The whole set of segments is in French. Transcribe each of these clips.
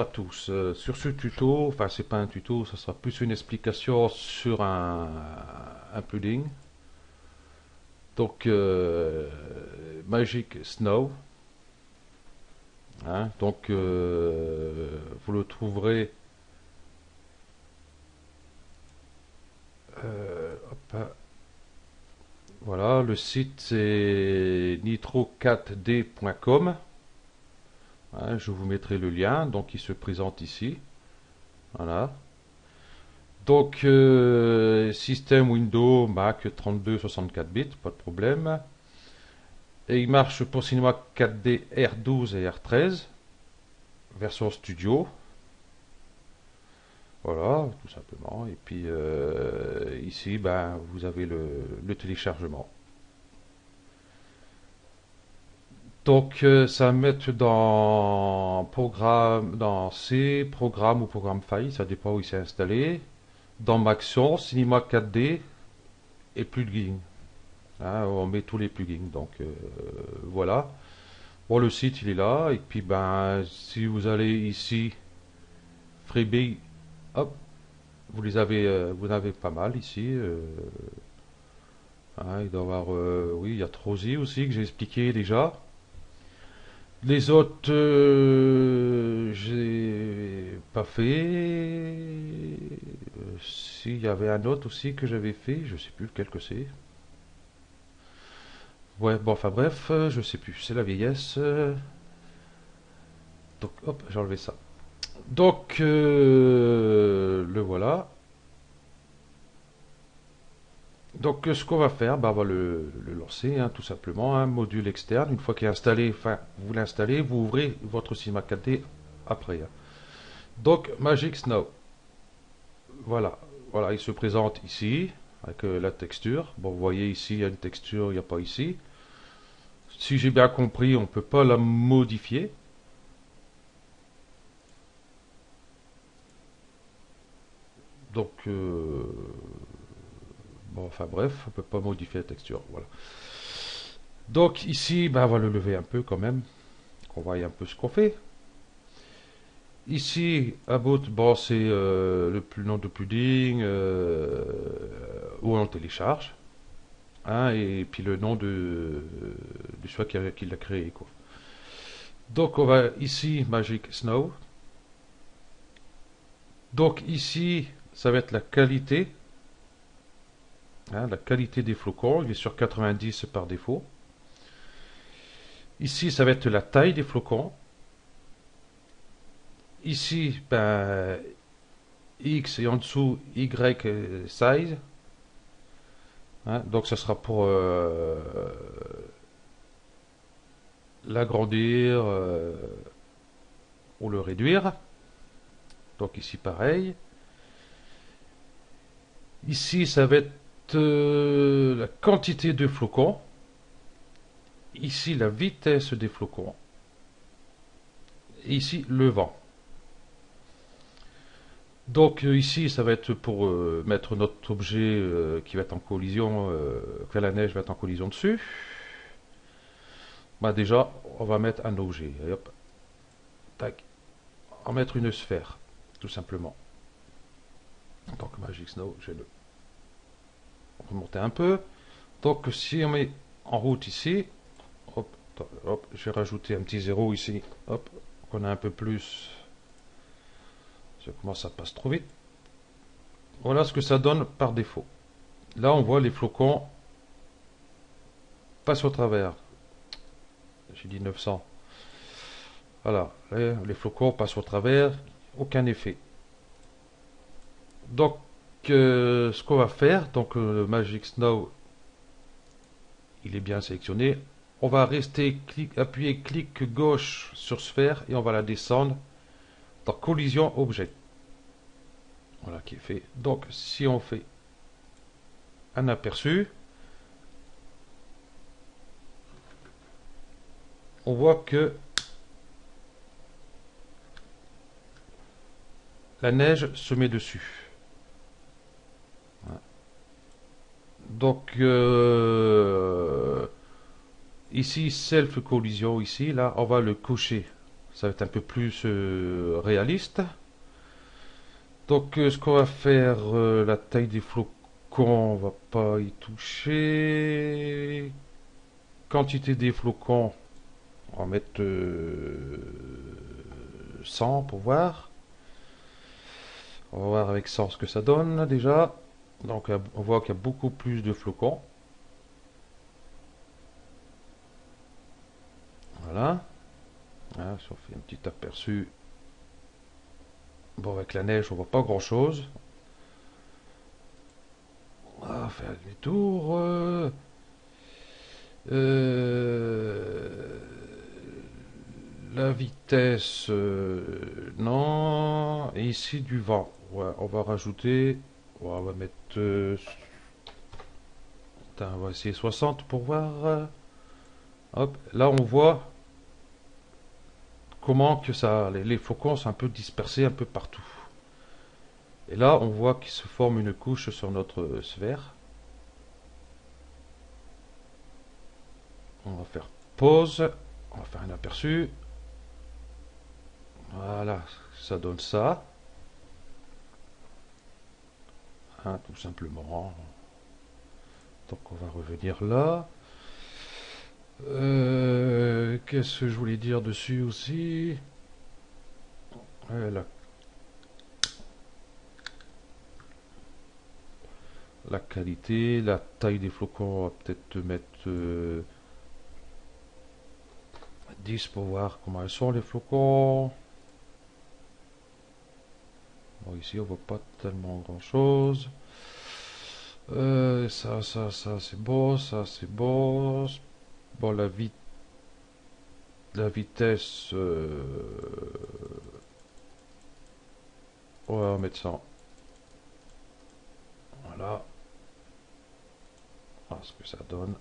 à tous. Sur ce tuto, enfin c'est pas un tuto, ça sera plus une explication sur un plugin. Donc Magic Snow. Hein, donc vous le trouverez. Hop, voilà, le site c'est nitro4d.com. Hein, je vous mettrai le lien, donc il se présente ici. Voilà. Donc, système Windows, Mac 32-64 bits, pas de problème. Et il marche pour Cinema 4D R12 et R13, version studio. Voilà, tout simplement. Et puis ici, ben, vous avez le téléchargement. Donc, ça va mettre dans programme, dans C, programme ou programme file, ça dépend où il s'est installé. Dans Maxon, Cinema 4D et plugins. Hein, on met tous les plugins. Donc voilà. Bon, le site il est là. Et puis ben, si vous allez ici, Freebie, hop, vous en avez pas mal ici. Hein, il doit y avoir, oui, il y a Trozy aussi que j'ai expliqué déjà. Les autres, j'ai pas fait. Si, il y avait un autre aussi que j'avais fait, je sais plus lequel que c'est. Ouais, bon, enfin bref, je sais plus, c'est la vieillesse. Donc, hop, j'ai enlevé ça. Donc, le voilà. Donc, ce qu'on va faire, bah, on va le lancer, hein, tout simplement. Un module externe, une fois qu'il est installé, enfin, vous l'installez, vous ouvrez votre Cinema 4D après. Hein. Donc, Magic Snow. Voilà, voilà, il se présente ici, avec la texture. Bon, vous voyez ici, il y a une texture, il n'y a pas ici. Si j'ai bien compris, on ne peut pas la modifier. Donc, bon, enfin bref, on ne peut pas modifier la texture. Voilà. Donc ici, ben, on va le lever un peu quand même, qu'on voit un peu ce qu'on fait. Ici, about, bon, c'est le nom de plugin, où on télécharge, hein, et puis le nom du choix qui l'a créé, quoi. Donc on va ici, Magic Snow. Donc ici, ça va être la qualité. Hein, la qualité des flocons, il est sur 90 par défaut. Ici, ça va être la taille des flocons. Ici, ben, X et en dessous Y size. Hein, donc, ça sera pour l'agrandir ou le réduire. Donc, ici, pareil. Ici, ça va être la quantité de flocons. Ici, la vitesse des flocons. Et ici, le vent. Donc ici, ça va être pour mettre notre objet qui va être en collision, que la neige va être en collision dessus. Bah déjà, on va mettre un objet. Et hop, tac, on va mettre une sphère, tout simplement. Donc Magic Snow, je vais le remonter un peu. Donc si on met en route ici, hop, hop, je vais rajouter un petit zéro ici, hop, qu'on a un peu plus. Ça commence, ça passe trop vite. Voilà ce que ça donne par défaut. Là, on voit les flocons passent au travers. J'ai dit 900. Voilà, les flocons passent au travers, aucun effet. Donc, ce qu'on va faire, donc le Magic Snow, il est bien sélectionné. On va rester appuyer clic gauche sur sphère et on va la descendre dans collision objet. Voilà qui est fait. Donc, si on fait un aperçu, on voit que la neige se met dessus. Donc ici self collision ici là on va le cocher Ça va être un peu plus réaliste. Donc ce qu'on va faire, la taille des flocons, on va pas y toucher. Quantité des flocons, on va mettre 100 pour voir. On va voir avec 100 ce que ça donne déjà. Donc on voit qu'il y a beaucoup plus de flocons. Voilà. Hein, si on fait un petit aperçu. Bon, avec la neige, on voit pas grand chose. On va faire demi-tour. La vitesse, non. Et ici, du vent. Ouais, on va rajouter. Ouais, on va mettre. On va essayer 60 pour voir. Hop, là, on voit comment que ça. Les flocons sont un peu dispersés un peu partout. Et là, on voit qu'il se forme une couche sur notre sphère. On va faire pause. On va faire un aperçu. Voilà, ça donne ça. Hein, tout simplement. Donc on va revenir là. Qu'est-ce que je voulais dire dessus aussi? La, la qualité, la taille des flocons, on va peut-être mettre 10 pour voir comment elles sont les flocons. Bon, ici on voit pas tellement grand chose. Ça, c'est bon, ça c'est bon. Bon, la vitesse, on va mettre ça. Voilà. Voilà ce que ça donne.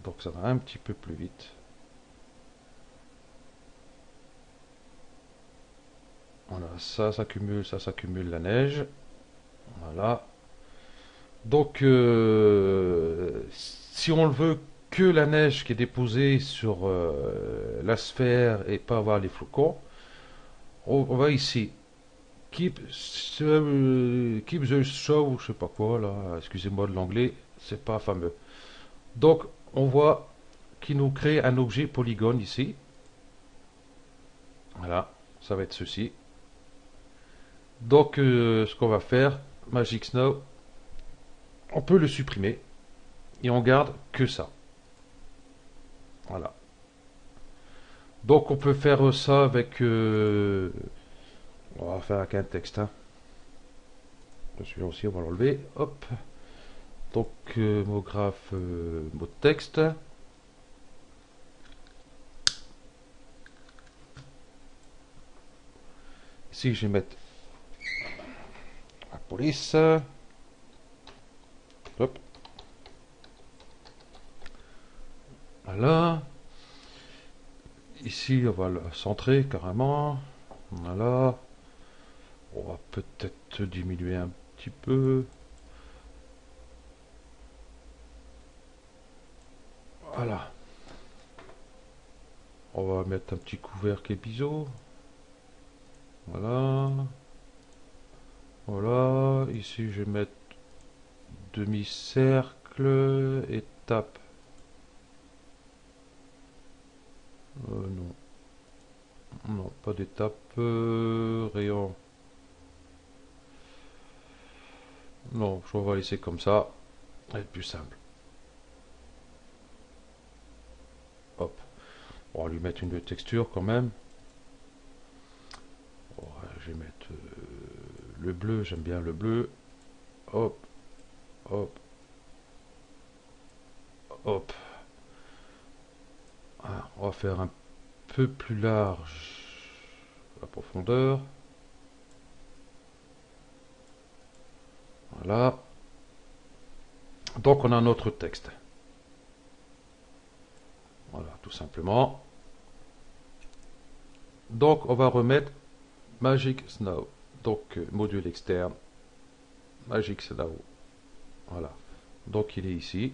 Donc ça va un petit peu plus vite. Voilà, ça s'accumule la neige. Voilà. Donc, si on veut que la neige qui est déposée sur la sphère et pas avoir les flocons, on va ici. Keep the show, je sais pas quoi là, excusez-moi de l'anglais, c'est pas fameux. Donc, on voit qu'il nous crée un objet polygone ici. Voilà, ça va être ceci. Donc, ce qu'on va faire, Magic Snow, on peut le supprimer et on garde que ça. Voilà. Donc, on peut faire ça avec. On va faire avec un texte. Hein. Celui-là aussi, on va l'enlever. Hop. Donc, mot graphe, mot de texte. Ici, je vais mettre la police. Hop. Voilà. Ici, on va le centrer carrément. Voilà. On va peut-être diminuer un petit peu. Voilà. On va mettre un petit couvercle épisode. Voilà. Voilà. Ici, je vais mettre demi-cercle, étape. Non. Non, pas d'étape. Rayon. Non, je vais laisser comme ça. Ça va être plus simple. Hop. On va lui mettre une texture quand même. Bon, je vais mettre le bleu, j'aime bien le bleu. Hop. Hop. Hop. Ah, on va faire un peu plus large la profondeur. Voilà. Donc on a notre texte. Voilà, tout simplement. Donc on va remettre Magic Snow. Donc module externe. Magic Snow. Voilà. Donc il est ici.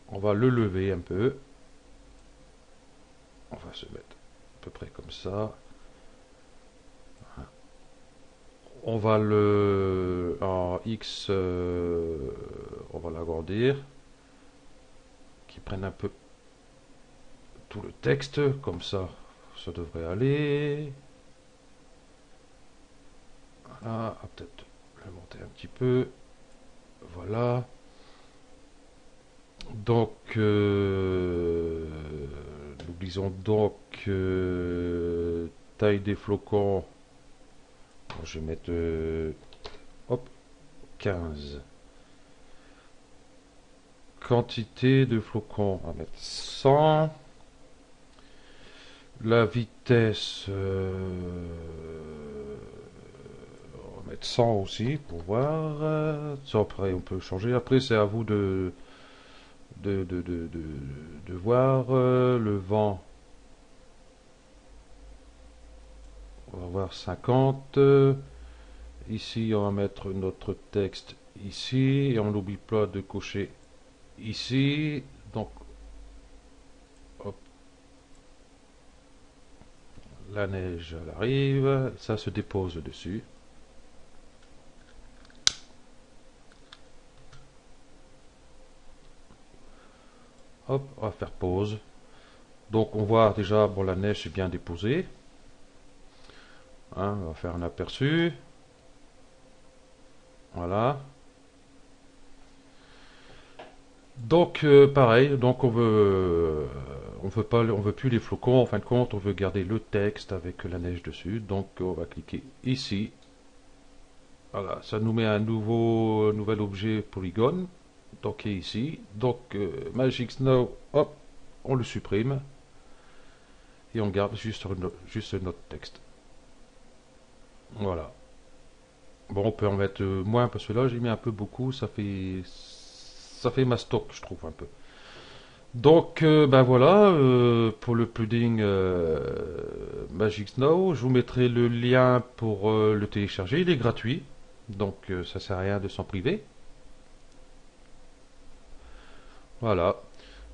On va le lever un peu. On va se mettre peu près comme ça. On va le en X, on va l'agrandir, qu'il prenne un peu tout le texte, comme ça devrait aller. Voilà, peut-être le monter un petit peu. Voilà. Donc, nous disons donc taille des flocons. Je vais mettre hop, 15. Quantité de flocons, on va mettre 100. La vitesse, on va mettre 100 aussi pour voir. Ça, après, on peut changer. Après, c'est à vous de voir le vent. On va voir 50. Ici, on va mettre notre texte ici. Et on n'oublie pas de cocher ici. Donc, hop. La neige, elle arrive. Ça se dépose dessus. Hop, on va faire pause. Donc on voit déjà, bon, la neige est bien déposée. Hein, on va faire un aperçu. Voilà. Donc pareil, donc on veut plus les flocons. En fin de compte, on veut garder le texte avec la neige dessus. Donc on va cliquer ici. Voilà, ça nous met un nouvel objet polygone. Donc ici. Donc Magic Snow, hop, on le supprime. Et on garde juste notre texte. Voilà. Bon, on peut en mettre moins parce que là j'ai mis un peu beaucoup, ça fait mastoc, je trouve un peu. Donc ben voilà, pour le pudding Magic Snow, je vous mettrai le lien pour le télécharger, il est gratuit, donc ça sert à rien de s'en priver. Voilà.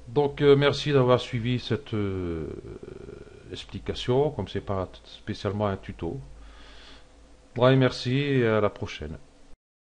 Donc merci d'avoir suivi cette explication, comme c'est pas spécialement un tuto. Ouais, merci et à la prochaine.